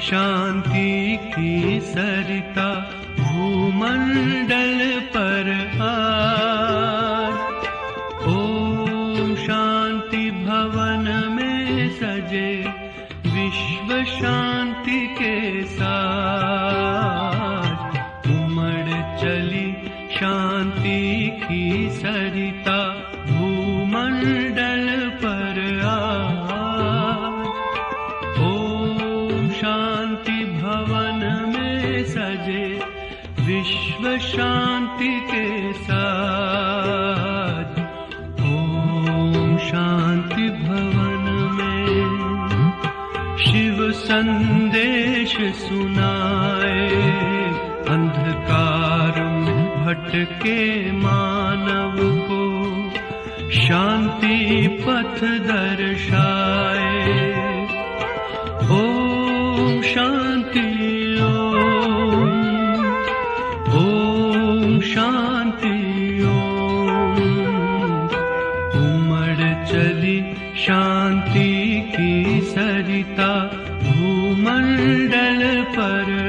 शांति की सरिता भूमंडल पर आज। ओम शांति भवन में सजे विश्व शांति के साथ। उमड़ चली शांति की सरिता भूमंडल पर आज। ओम शांति भवन में सजे विश्व शांति के साथ। ओम शांति भवन में शिव संदेश सुनाए। अंधकार में भटके मानव को शांति पथ दर्शाए। ओम शांति ओम शांति ओम। उमड़ चली शांति की सरिता भूमंडल पर